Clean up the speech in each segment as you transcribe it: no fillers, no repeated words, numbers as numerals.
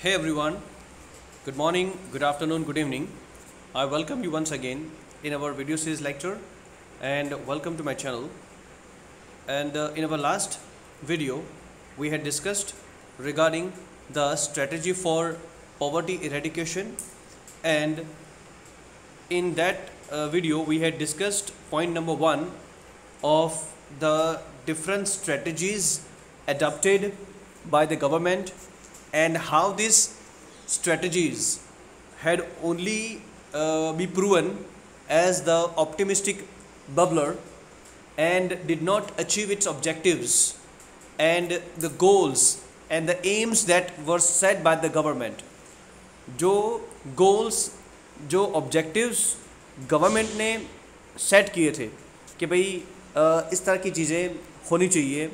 Hey everyone, good morning, good afternoon, good evening. I welcome you once again in our video series lecture and welcome to my channel. And in our last video, we had discussed regarding the strategy for poverty eradication, and in that video we had discussed point number 1 of the different strategies adopted by the government and how these strategies had only be proven as the optimistic bubbler and did not achieve its objectives and the goals and the aims that were set by the government. जो goals, जो objectives government ने set किए थे कि भाई इस तरह की चीज़ें होनी चाहिए,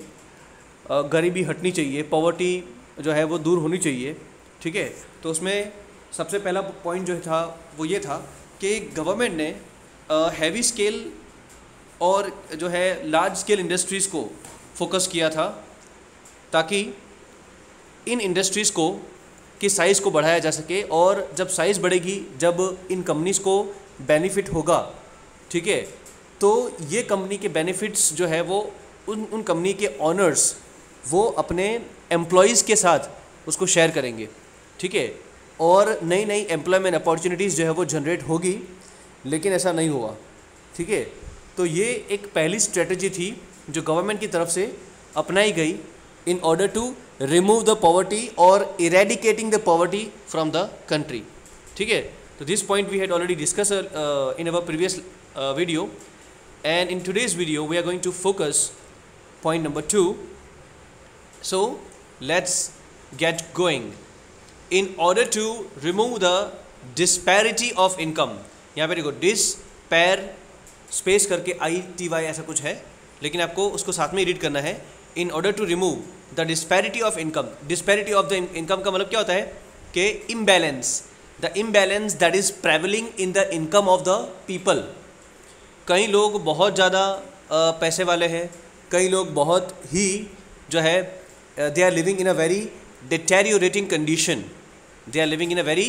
गरीबी हटनी चाहिए, पॉवर्टी जो है वो दूर होनी चाहिए, ठीक है। तो उसमें सबसे पहला पॉइंट जो था वो ये था कि गवर्नमेंट ने हैवी स्केल और जो है लार्ज स्केल इंडस्ट्रीज़ को फोकस किया था ताकि इन इंडस्ट्रीज़ को की साइज़ को बढ़ाया जा सके, और जब साइज़ बढ़ेगी, जब इन कंपनीज़ को बेनिफिट होगा, ठीक है, तो ये कंपनी के बेनिफिट्स जो है वो उन कंपनी के ऑनर्स वो अपने एम्प्लॉयज़ के साथ उसको शेयर करेंगे, ठीक है, और नई नई एम्प्लॉयमेंट अपॉर्चुनिटीज़ जो है वो जनरेट होगी। लेकिन ऐसा नहीं हुआ, ठीक है। तो ये एक पहली स्ट्रेटजी थी जो गवर्नमेंट की तरफ से अपनाई गई in order to remove the poverty or eradicating the poverty from the country, ठीक है। तो this point we had already discussed in our previous video, and in today's video we are going to focus point number 2. So let's get going. In order to remove the disparity of income, यहाँ पे देखो डिस्पैर space करके ITY ऐसा कुछ है, लेकिन आपको उसको साथ में रीड करना है। In order to remove the disparity of income, disparity of the income का मतलब क्या होता है कि imbalance, the imbalance that is prevailing in the income of the people. कई लोग बहुत ज़्यादा पैसे वाले हैं, कई लोग बहुत ही जो है they are living in a very deteriorating condition, they are living in a very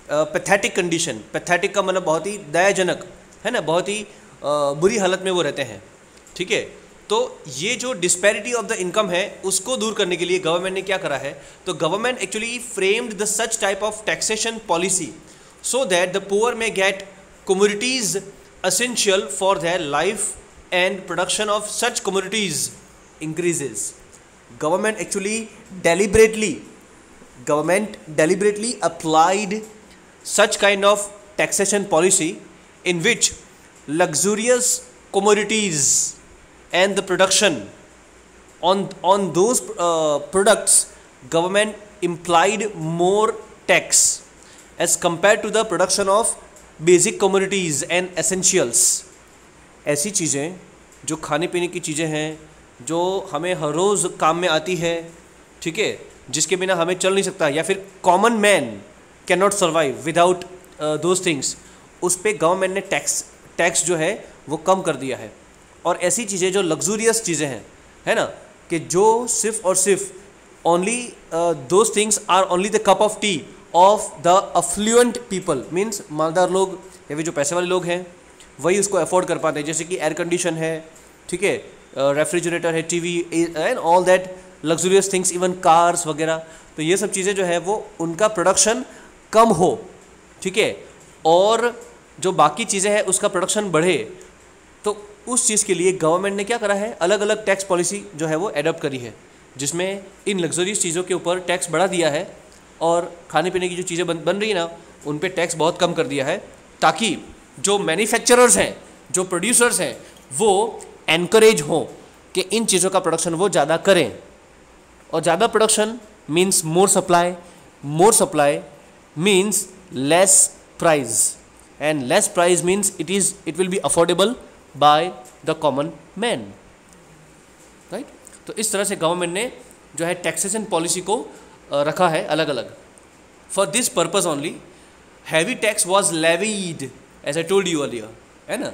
pathetic condition. pathetic का मतलब बहुत ही दयाजनक है ना, बहुत ही बुरी हालत में वो रहते हैं, ठीक है। तो ये जो डिस्पैरिटी ऑफ द इनकम है उसको दूर करने के लिए गवर्नमेंट ने क्या करा है, तो government actually framed the such type of taxation policy so that the poor may get commodities essential for their life and production of such commodities increases. Government deliberately applied such kind of taxation policy in which luxurious commodities and the production on those products, government implied more tax as compared to the production of basic commodities and essentials. ऐसी चीज़ें जो खाने पीने की चीज़ें हैं, जो हमें हर रोज़ काम में आती है, ठीक है, जिसके बिना हमें चल नहीं सकता, या फिर common man can not survive without those things, उस पर गवर्नमेंट ने टैक्स जो है वो कम कर दिया है। और ऐसी चीज़ें जो लग्जूरियस चीज़ें हैं, है ना, कि जो सिर्फ और सिर्फ only those things are only the cup of tea of the affluent people, means मालदार लोग या फिर जो पैसे वाले लोग हैं वही उसको अफोर्ड कर पाते हैं, जैसे कि एयर कंडीशन है, ठीक है, रेफ्रिजरेटर है, TV and all that luxurious things, even cars वगैरह। तो ये सब चीज़ें जो है वो उनका प्रोडक्शन कम हो, ठीक है, और जो बाकी चीज़ें हैं उसका प्रोडक्शन बढ़े। तो उस चीज़ के लिए गवर्नमेंट ने क्या करा है, अलग अलग टैक्स पॉलिसी जो है वो एडॉप्ट करी है, जिसमें इन लग्जरियस चीज़ों के ऊपर टैक्स बढ़ा दिया है और खाने पीने की जो चीज़ें बन रही है ना उन पे टैक्स बहुत कम कर दिया है, ताकि जो मैन्युफैक्चरर्स हैं, जो प्रोड्यूसर्स हैं, वो एनकरेज हों कि इन चीज़ों का प्रोडक्शन वो ज़्यादा करें। और ज़्यादा production means more supply means less price, and less price means it will be affordable by the common man, right. तो इस तरह से गवर्नमेंट ने जो है टैक्सेशन पॉलिसी को रखा है अलग अलग। For this purpose only heavy tax was levied, as I told you earlier, है ना,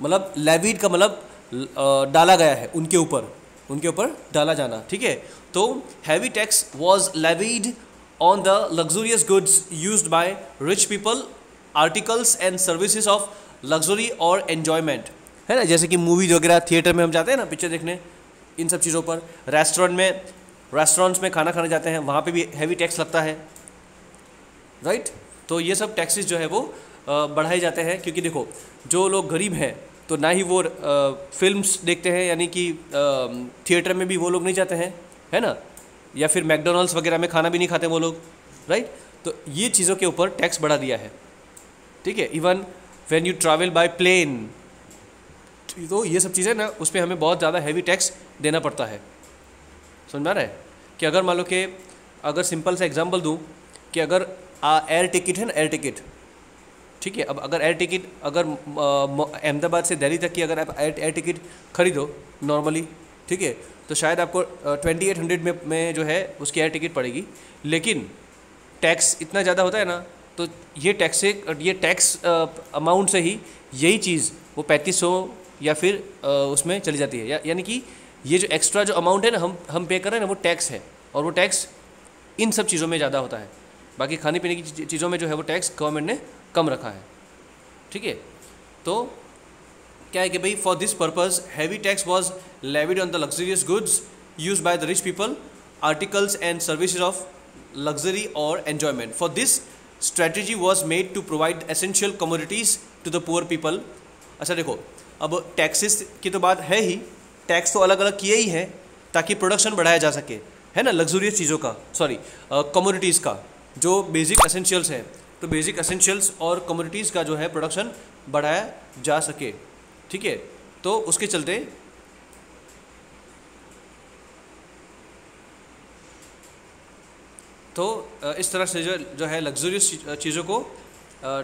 मतलब लेवीड का मतलब डाला गया है उनके ऊपर डाला जाना, ठीक है। तो heavy tax was levied on the luxurious goods used by rich people, articles and services of luxury और एन्जॉयमेंट, है ना, जैसे कि मूवीज वगैरह, थिएटर में हम जाते हैं ना पिक्चर देखने, इन सब चीज़ों पर, रेस्टोरेंट्स में खाना खाने जाते हैं, वहाँ पे भी हैवी टैक्स लगता है, राइट। तो ये सब टैक्सेस जो है वो बढ़ाए जाते हैं, क्योंकि देखो जो लोग गरीब हैं तो ना ही वो फिल्म्स देखते हैं, यानी कि थिएटर में भी वो लोग नहीं जाते हैं, है ना, या फिर मैकडोनल्ड्स वगैरह में खाना भी नहीं खाते वो लोग, राइट। तो ये चीज़ों के ऊपर टैक्स बढ़ा दिया है, ठीक है। Even when you travel by plane, तो ये सब चीज़ें ना उस पर हमें बहुत ज़्यादा हैवी टैक्स देना पड़ता है। समझ में आ रहा है कि अगर मान लो कि अगर सिंपल सा एग्जांपल दूं कि अगर एयर टिकट है ना, एयर टिकट, ठीक है, अब अगर एयर टिकट अगर अहमदाबाद से दिल्ली तक की अगर आप एयर टिकट खरीदो नॉर्मली, ठीक है, तो शायद आपको 2800 में जो है उसकी एयर टिकट पड़ेगी, लेकिन टैक्स इतना ज़्यादा होता है ना, तो ये टैक्स अमाउंट से ही यही चीज़ वो 3500 या फिर उसमें चली जाती है, यानी कि ये जो एक्स्ट्रा जो अमाउंट है ना हम पे कर रहे हैं ना, वो टैक्स है, और वो टैक्स इन सब चीज़ों में ज़्यादा होता है। बाकी खाने पीने की चीज़ों में जो है वो टैक्स गवर्नमेंट ने कम रखा है, ठीक है। तो क्या है कि भाई for this purpose heavy tax was levied on the luxurious goods use by the rich people, articles and services of luxury और enjoyment. For this strategy was made to provide essential commodities to the poor people. अच्छा देखो, अब taxes की तो बात है ही, tax तो अलग अलग किए ही हैं ताकि प्रोडक्शन बढ़ाया जा सके, है ना, लग्जूरियस चीज़ों का, सॉरी कमोडिटीज़ का, जो बेसिक एसेंशियल्स हैं, तो बेसिक एसेंशियल्स और कमोडिटीज़ का जो है प्रोडक्शन बढ़ाया जा सके, ठीक है। तो उसके चलते तो इस तरह से जो है लग्जूरियस चीज़ों को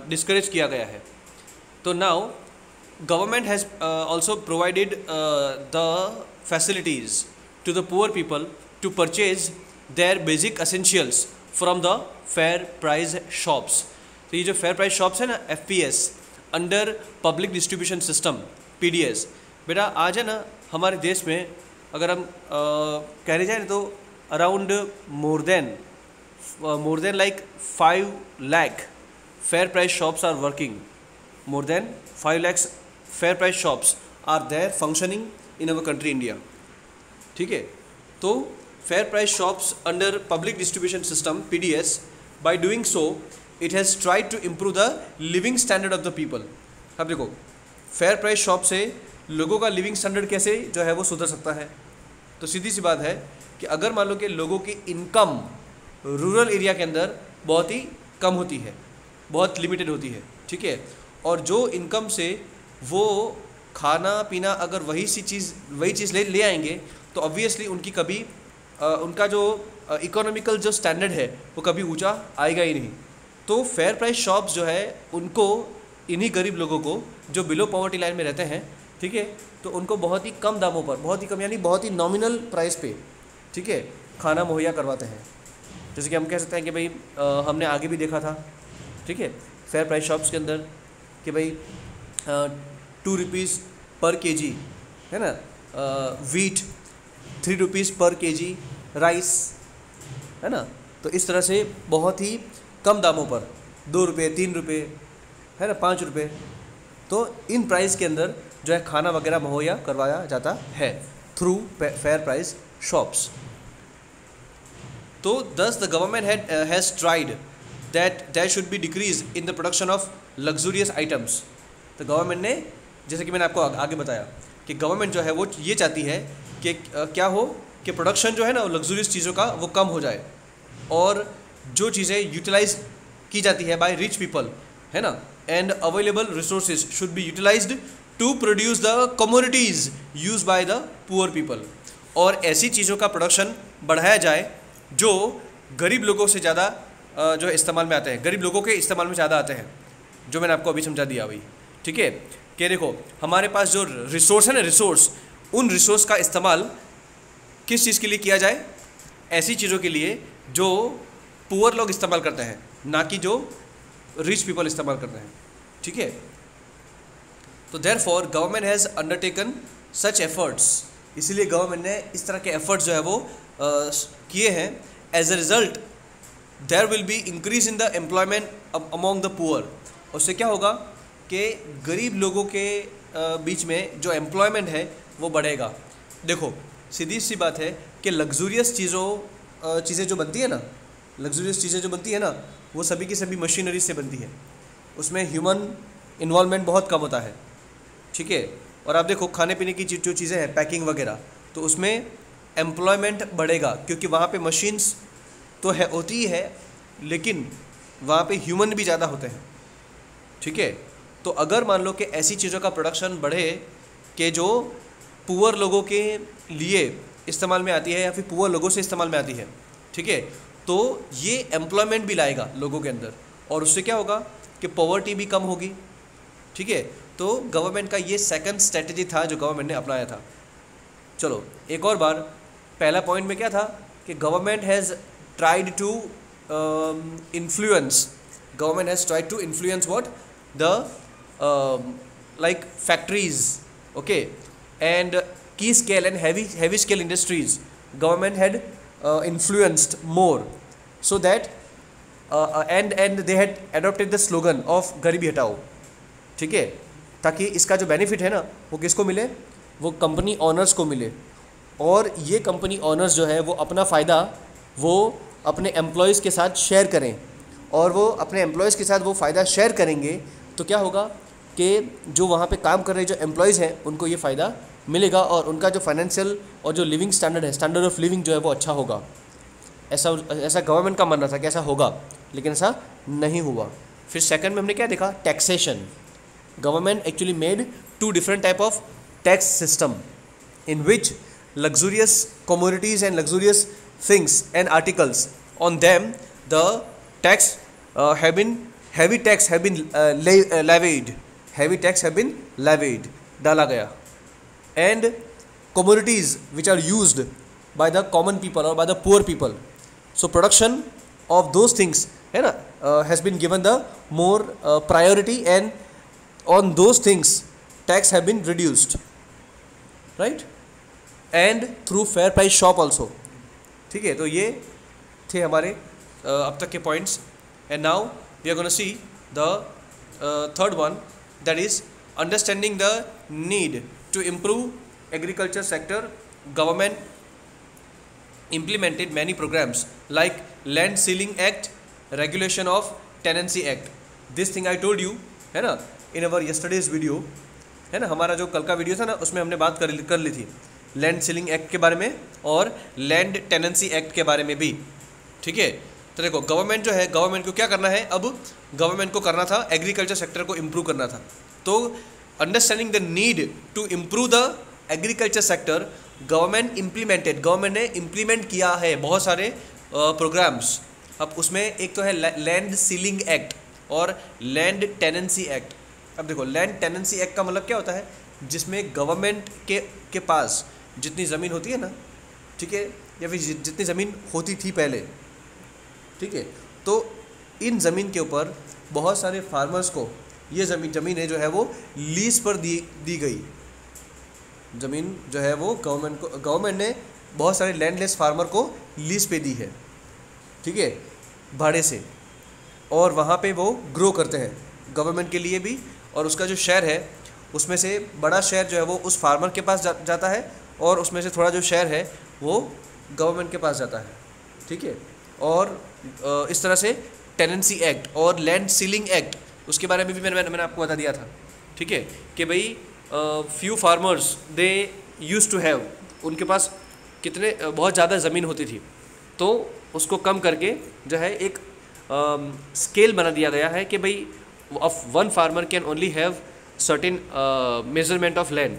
डिस्करेज किया गया है। तो now government has also provided the facilities to the poor people to purchase their basic essentials from the fair price shops। तो ये जो fair price shops है ना, FPS under public distribution system PDS, बेटा आज है ना हमारे देश में अगर हम कहने जाए तो around more than like 5 lakh fair price shops are working, more than 5 lakhs fair price shops are there functioning in our country India, ठीक है। तो fair price shops under public distribution system PDS, by doing so it has tried to improve the living standard of the people। अब देखो fair price shop से लोगों का living standard कैसे जो है वो सुधर सकता है। तो सीधी सी बात है कि अगर मान लो कि लोगों की इनकम रूरल एरिया के अंदर बहुत ही कम होती है, बहुत लिमिटेड होती है, ठीक है, और जो इनकम से वो खाना पीना अगर वही चीज़ ले आएंगे, तो ऑब्वियसली उनकी कभी उनका जो इकोनॉमिकल जो स्टैंडर्ड है वो कभी ऊंचा आएगा ही नहीं। तो फेयर प्राइस शॉप्स जो है उनको, इन्हीं गरीब लोगों को जो बिलो पॉवर्टी लाइन में रहते हैं, ठीक है, तो उनको बहुत ही कम दामों पर, बहुत ही कम यानी बहुत ही नॉमिनल प्राइस पे, ठीक है, खाना मुहैया करवाते हैं। जैसे कि हम कह सकते हैं कि भाई हमने आगे भी देखा था, ठीक है, फेयर प्राइस शॉप्स के अंदर कि भाई 2 रुपीज़ पर केजी, है ना, वीट 3 रुपीज़ पर केजी, राइस, है ना, तो इस तरह से बहुत ही कम दामों पर 2 रुपये 3 रुपये, है ना, 5 रुपये, तो इन प्राइस के अंदर जो है खाना वगैरह मुहैया करवाया जाता है थ्रू फेयर प्राइस शॉप्स। तो thus the government has tried that there should be decrease in the production of luxurious items। तो गवर्नमेंट ने, जैसे कि मैंने आपको आगे बताया कि गवर्नमेंट जो है वो ये चाहती है कि क्या हो कि प्रोडक्शन जो है ना लग्जूरियस चीज़ों का वो कम हो जाए, और जो चीज़ें यूटिलाइज की जाती है बाय रिच पीपल, है ना, and available resources should be utilised to produce the commodities use by the poor people. और ऐसी चीज़ों का प्रोडक्शन बढ़ाया जाए जो गरीब लोगों से ज़्यादा जो है इस्तेमाल में आते हैं, गरीब लोगों के इस्तेमाल में ज़्यादा आते हैं, जो मैंने आपको अभी समझा दिया भाई, ठीक है। कि देखो हमारे पास जो रिसोर्स है ना, रिसोर्स, उन रिसोर्स का इस्तेमाल किस चीज़ के लिए किया जाए, ऐसी चीज़ों के लिए जो पुअर लोग इस्तेमाल करते हैं, ना कि जो रिच पीपल इस्तेमाल करते हैं, ठीक है। तो therefore government has undertaken such efforts, इसीलिए गवर्नमेंट ने इस तरह के एफर्ट्स जो है वो किए हैं। As a result there will be increase in the employment among the poor. उससे क्या होगा कि गरीब लोगों के बीच में जो एम्प्लॉयमेंट है वो बढ़ेगा। देखो सीधी सी बात है कि लग्जूरियस चीज़ें जो बनती है ना, लग्जूरियस चीज़ें जो बनती है ना, वो सभी की सभी मशीनरी से बनती है, उसमें ह्यूमन इन्वॉल्वमेंट बहुत कम होता है, ठीक है। और आप देखो खाने पीने की जो चीज़ें हैं, पैकिंग वगैरह, तो उसमें एम्प्लॉयमेंट बढ़ेगा क्योंकि वहाँ पे मशीन्स तो है होती ही है, लेकिन वहाँ पे ह्यूमन भी ज़्यादा होते हैं, ठीक है। तो अगर मान लो कि ऐसी चीज़ों का प्रोडक्शन बढ़े कि जो पुअर लोगों के लिए इस्तेमाल में आती है या फिर पुअर लोगों से इस्तेमाल में आती है, ठीक है, तो ये एम्प्लॉयमेंट भी लाएगा लोगों के अंदर, और उससे क्या होगा कि पॉवर्टी भी कम होगी, ठीक है। तो गवर्नमेंट का ये सेकंड स्ट्रेटजी था जो गवर्नमेंट ने अपनाया था। चलो एक और बार, पहला पॉइंट में क्या था कि government has tried to influence, government has tried to influence what the like factories, okay, and key scale and heavy scale industries government had influenced more, so that and they had adopted the slogan of गरीबी हटाओ, ठीक है, ताकि इसका जो benefit है ना वो किसको मिले, वो कंपनी ऑनर्स को मिले। और ये कंपनी ऑनर्स जो है वो अपना फ़ायदा वो अपने एम्प्लॉयज़ के साथ शेयर करें, और वो अपने एम्प्लॉयज़ के साथ वो फ़ायदा शेयर करेंगे तो क्या होगा कि जो वहाँ पे काम कर रहे जो एम्प्लॉयज़ हैं उनको ये फ़ायदा मिलेगा, और उनका जो फाइनेंशियल और जो लिविंग स्टैंडर्ड है, स्टैंडर्ड ऑफ लिविंग जो है वो अच्छा होगा। ऐसा गवर्नमेंट का मानना था कि ऐसा होगा, लेकिन ऐसा नहीं हुआ। फिर सेकंड में हमने क्या देखा, taxation. Government actually made 2 different type of tax system in which luxurious commodities and luxurious things and articles, on them the tax have been heavy tax have been levied, heavy tax have been levied, डाला गया। and commodities which are used by the common people or by the poor people, so production of those things है ना has been given the more priority, and on those things tax have been reduced, right, and through fair price shop also, ठीक है। तो ये थे हमारे अब तक के points, and now we are gonna see the third one, that is understanding the need to improve agriculture sector. Government implemented many programs like Land Ceiling Act, Regulation of Tenancy Act. This thing I told you है ना in our yesterday's video, है ना, हमारा जो कल का video था ना उसमें हमने बात कर ली थी लैंड सीलिंग एक्ट के बारे में और लैंड टेनेंसी एक्ट के बारे में भी, ठीक है। तो देखो गवर्नमेंट जो है, गवर्नमेंट को क्या करना है, अब गवर्नमेंट को करना था एग्रीकल्चर सेक्टर को इम्प्रूव करना था। तो understanding the need to improve the agriculture sector, government ने इम्प्लीमेंट किया है बहुत सारे प्रोग्राम्स। अब उसमें एक तो है लैंड सीलिंग एक्ट और लैंड टेनेंसी एक्ट। अब देखो लैंड टेनेंसी एक्ट का मतलब क्या होता है, जिसमें गवर्नमेंट के पास जितनी ज़मीन होती है ना, ठीक है, या फिर जितनी ज़मीन होती थी पहले, ठीक है, तो इन ज़मीन के ऊपर बहुत सारे फार्मर्स को ये ज़मीनें जो है वो लीज पर दी गई। ज़मीन जो है वो गवर्नमेंट ने बहुत सारे लैंडलेस फार्मर को लीज पे दी है, ठीक है, भाड़े से, और वहाँ पे वो ग्रो करते हैं गवर्नमेंट के लिए भी, और उसका जो शेयर है उसमें से बड़ा शेयर जो है वो उस फार्मर के पास जाता है, और उसमें से थोड़ा जो शेयर है वो गवर्नमेंट के पास जाता है, ठीक है। और इस तरह से टेनेंसी एक्ट और लैंड सीलिंग एक्ट, उसके बारे में भी मैंने आपको बता दिया था, ठीक है, कि भाई few farmers they used to have, उनके पास बहुत ज़्यादा ज़मीन होती थी, तो उसको कम करके जो है एक स्केल बना दिया गया है कि भाई of one farmer can only have certain measurement of land,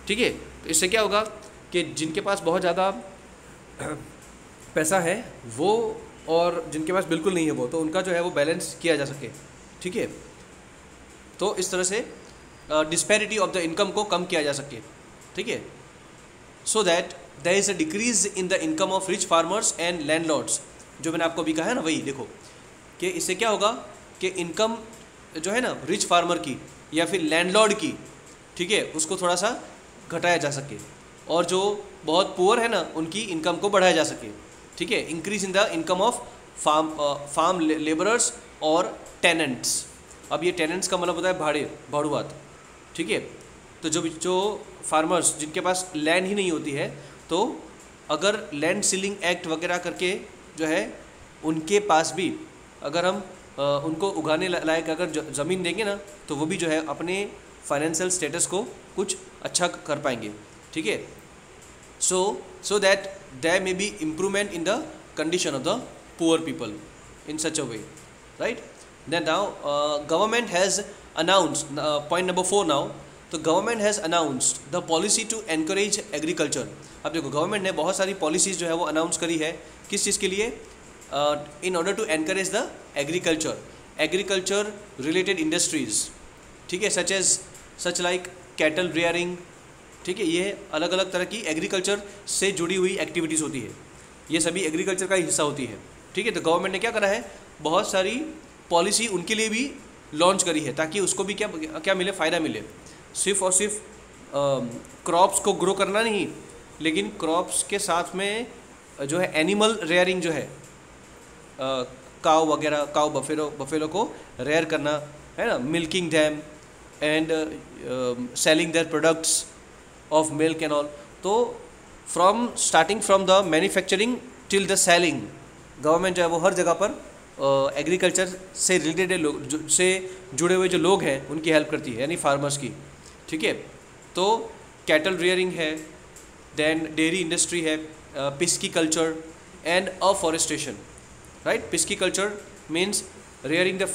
ठीक है। तो इससे क्या होगा कि जिनके पास बहुत ज़्यादा पैसा है वो, और जिनके पास बिल्कुल नहीं है वो, तो उनका जो है वो बैलेंस किया जा सके, ठीक है। तो इस तरह से डिस्पैरिटी ऑफ द इनकम को कम किया जा सके, ठीक है, so that there is a decrease in the income of rich farmers and landlords. जो मैंने आपको अभी कहा है ना, वही देखो कि इससे क्या होगा कि इनकम जो है ना रिच फार्मर की या फिर लैंडलॉर्ड की, ठीक है, उसको थोड़ा सा घटाया जा सके, और जो बहुत पुअर है ना उनकी इनकम को बढ़ाया जा सके, ठीक है। Increase in the income of farm labourers और टेनेंट्स। अब ये टेनेंट्स का मतलब होता है भाड़ुआत, ठीक है। तो जो फार्मर्स जिनके पास लैंड ही नहीं होती है, तो अगर लैंड सीलिंग एक्ट वगैरह करके जो है उनके पास भी अगर हम उनको उगाने लायक अगर ज़मीन देंगे ना, तो वो भी जो है अपने फाइनेंशियल स्टेटस को कुछ अच्छा कर पाएंगे, ठीक है। so that there may be improvement in the condition of the poor people in such a way, right? Then now government has announced point number 4 now. तो government has announced the policy to encourage agriculture. अब देखो government ने बहुत सारी policies जो है वो announce करी है, किस चीज़ के लिए? In order to encourage the agriculture related industries, ठीक है, सच लाइक कैटल रियरिंग, ठीक है। ये अलग अलग तरह की एग्रीकल्चर से जुड़ी हुई एक्टिविटीज़ होती है, ये सभी एग्रीकल्चर का ही हिस्सा होती है, ठीक है। तो गवर्नमेंट ने क्या करा है, बहुत सारी पॉलिसी उनके लिए भी लॉन्च करी है, ताकि उसको भी क्या मिले, फ़ायदा मिले। सिर्फ और सिर्फ क्रॉप्स को ग्रो करना नहीं, लेकिन क्रॉप्स के साथ में जो है एनिमल रेयरिंग जो है, काऊ वगैरह, काऊ बफेलो को रेयर करना, है ना, milking them and selling their products of milk and all. तो starting from the manufacturing till the selling, government जो है वो हर जगह पर एग्रीकल्चर से रिलेटेड से जुड़े हुए जो लोग हैं उनकी हेल्प करती है, यानी फार्मर्स की, ठीक है। तो कैटल रियरिंग है, देन डेयरी इंडस्ट्री है, pisciculture and afforestation, right. Pisciculture means rearing the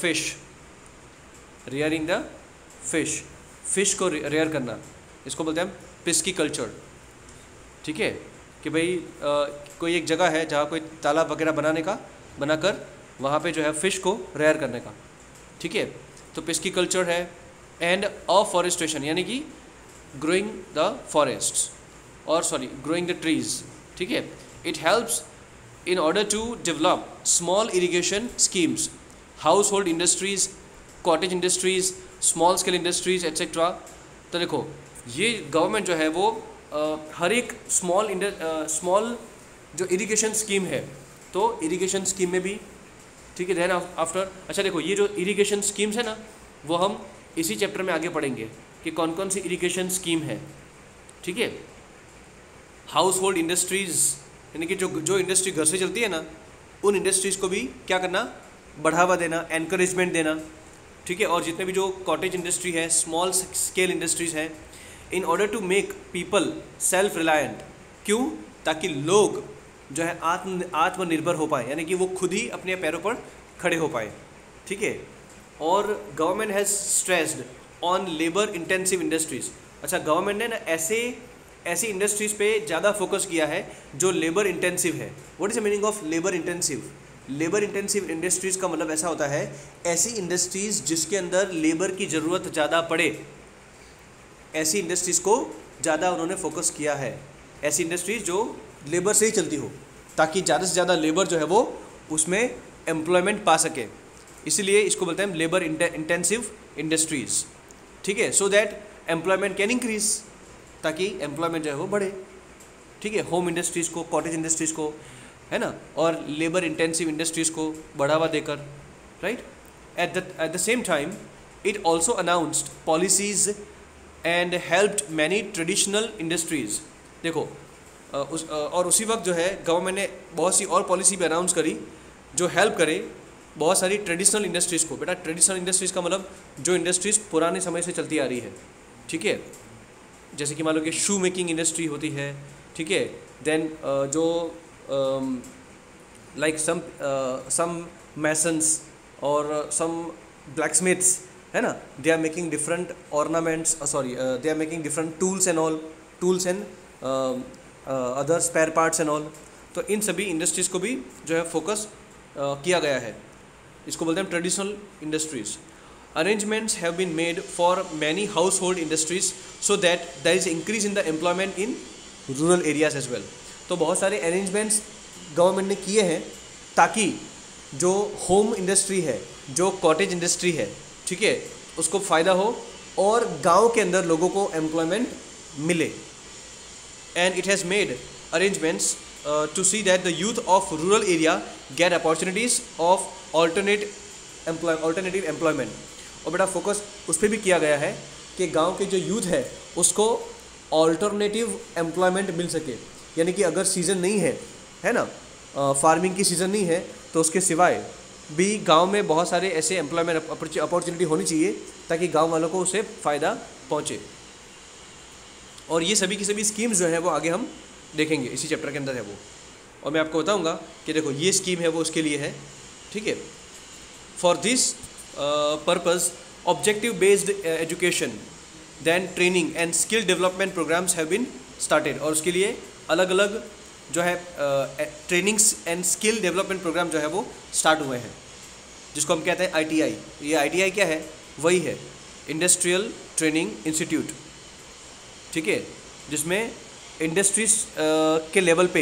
fish को रेयर करना, इसको बोलते हैं पिस्कीकल्चर, ठीक है। कि भाई कोई एक जगह है जहाँ कोई तालाब वगैरह बनाकर वहाँ पे जो है फ़िश को रेयर करने का, ठीक है। तो पिस्कीकल्चर है। एंड अफॉरेस्टेशन यानी कि growing the forests growing the trees, ठीक है। It helps in order to develop small irrigation schemes, household industries, cottage industries, small scale industries etcetera. तो देखो ये गवर्नमेंट जो है वो हर एक स्मॉल जो इरिगेशन स्कीम है, तो इरिगेशन स्कीम में भी, ठीक है। देन आफ्टर, अच्छा देखो ये जो इरिगेशन स्कीम्स है ना, वो हम इसी चैप्टर में आगे पढ़ेंगे कि कौन कौन सी इरिगेशन स्कीम है, ठीक है। हाउस होल्ड इंडस्ट्रीज़ यानी कि जो इंडस्ट्री घर से चलती है ना, उन इंडस्ट्रीज़ को भी क्या करना, बढ़ावा देना, एनकरेजमेंट देना, ठीक है। और जितने भी जो कॉटेज इंडस्ट्री है, स्मॉल स्केल इंडस्ट्रीज़ हैं, in order to make people self reliant, क्यों? ताकि लोग जो है आत्मनिर्भर हो पाए, यानी कि वो खुद ही अपने पैरों पर खड़े हो पाए, ठीक है। और government has stressed on labour intensive industries. अच्छा, गवर्नमेंट ने ना ऐसी इंडस्ट्रीज़ पे ज़्यादा फोकस किया है जो लेबर इंटेंसिव है। What is the meaning of labour intensive? Labour intensive industries का मतलब ऐसा होता है, ऐसी इंडस्ट्रीज़ जिसके अंदर लेबर की ज़रूरत ज़्यादा पड़े, ऐसी इंडस्ट्रीज़ को ज़्यादा उन्होंने फोकस किया है। ऐसी इंडस्ट्रीज़ जो लेबर से ही चलती हो, ताकि ज़्यादा से ज़्यादा लेबर जो है वो उसमें एम्प्लॉयमेंट पा सके, इसीलिए इसको बोलते हैं लेबर इंटेंसिव इंडस्ट्रीज़, ठीक है। So that employment can increase, ताकि एम्प्लॉयमेंट जो है वो बढ़े, ठीक है। होम इंडस्ट्रीज़ को, कॉटेज इंडस्ट्रीज़ को, है ना, और लेबर इंटेंसिव इंडस्ट्रीज़ को बढ़ावा देकर, right. At the same time it also announced policies and helped many traditional industries. देखो और उसी वक्त जो है गवर्नमेंट ने बहुत सी और पॉलिसी भी अनाउंस करी जो हेल्प करे बहुत सारी ट्रेडिशनल इंडस्ट्रीज़ को। बेटा ट्रेडिशनल इंडस्ट्रीज़ का मतलब जो इंडस्ट्रीज़ पुराने समय से चलती आ रही है, ठीक है। जैसे कि मान लो कि शू मेकिंग इंडस्ट्री होती है, ठीक है। देन जो लाइक सम मैसन्स और सम ब्लैकस्मिथ्स, है ना, they are making different ornaments, they are making different tools and other spare parts and all. तो इन सभी इंडस्ट्रीज़ को भी जो है फोकस किया गया है, इसको बोलते हैं traditional industries. Arrangements have been made for many household industries so that there is increase in the employment in rural areas as well. तो बहुत सारे अरेंजमेंट्स गवर्नमेंट ने किए हैं ताकि जो होम इंडस्ट्री है, जो कॉटेज इंडस्ट्री है, ठीक है, उसको फ़ायदा हो और गांव के अंदर लोगों को एम्प्लॉयमेंट मिले। And it has made arrangements to see that the youth of rural area get opportunities of alternative employment. और बेटा फोकस उस पर भी किया गया है कि गांव के जो यूथ है उसको ऑल्टरनेटिव एम्प्लॉयमेंट मिल सके, यानी कि अगर सीज़न नहीं है ना, फार्मिंग की सीज़न नहीं है, तो उसके सिवाय भी गांव में बहुत सारे ऐसे एम्प्लॉयमेंट अपॉर्चुनिटी होनी चाहिए ताकि गांव वालों को उससे फ़ायदा पहुंचे. और ये सभी की सभी स्कीम्स जो है वो आगे हम देखेंगे, इसी चैप्टर के अंदर है वो. और मैं आपको बताऊंगा कि देखो ये स्कीम है वो उसके लिए है, ठीक है. For this purpose objective based education then training and skill development programmes have been started. और उसके लिए अलग अलग जो है trainings and skill development programme जो है वो स्टार्ट हुए हैं, जिसको हम कहते हैं ITI. ये ITI क्या है? वही है इंडस्ट्रियल ट्रेनिंग इंस्टीट्यूट, ठीक है, जिसमें इंडस्ट्रीज के लेवल पे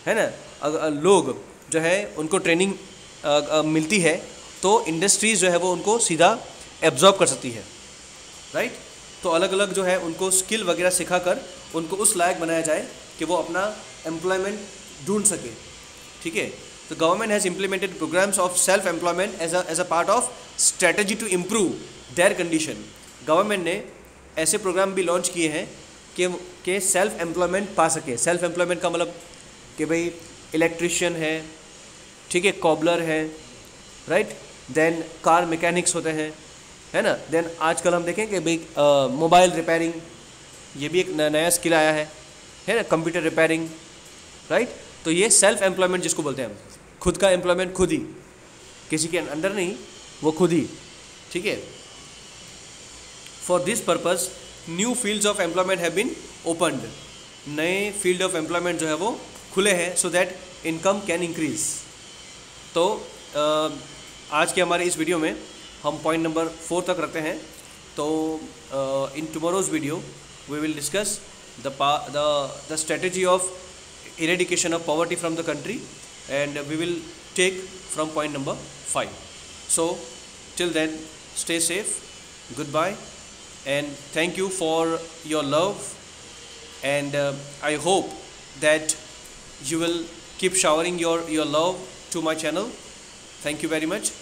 है ना लोग जो है उनको ट्रेनिंग मिलती है, तो इंडस्ट्रीज़ जो है वो उनको सीधा एब्जॉर्ब कर सकती है, राइट. तो अलग अलग जो है उनको स्किल वगैरह सिखाकर उनको उस लायक बनाया जाए कि वो अपना एम्प्लॉयमेंट ढूंढ सके, ठीक है. तो government has implemented programmes of self employment as a part of strategy to improve their condition. Government ने ऐसे प्रोग्राम भी लॉन्च किए हैं कि सेल्फ एम्प्लॉयमेंट पा सके. सेल्फ एम्प्लॉयमेंट का मतलब कि भाई इलेक्ट्रिशियन है, ठीक है, कॉबलर है, राइट, देन कार मैकेनिक्स होते हैं, है ना, देन आजकल हम देखें कि भाई मोबाइल रिपेयरिंग, ये भी एक नया स्किल आया है ना, कंप्यूटर रिपेयरिंग, राइट. तो ये सेल्फ एम्प्लॉयमेंट जिसको बोलते हैं हम, खुद का एम्प्लॉयमेंट खुद ही, किसी के अंडर नहीं, वो खुद ही, ठीक है. For this purpose new fields of employment have been opened. नए फील्ड ऑफ एम्प्लॉयमेंट जो है वो खुले हैं so that income can increase. तो आज के हमारे इस वीडियो में हम पॉइंट नंबर 4 तक रखते हैं. तो in tomorrow's video we will discuss the strategy of eradication of poverty from the country, and we will take from point number 5. So till then, stay safe, goodbye, and thank you for your love, and I hope that you will keep showering your love to my channel. Thank you very much.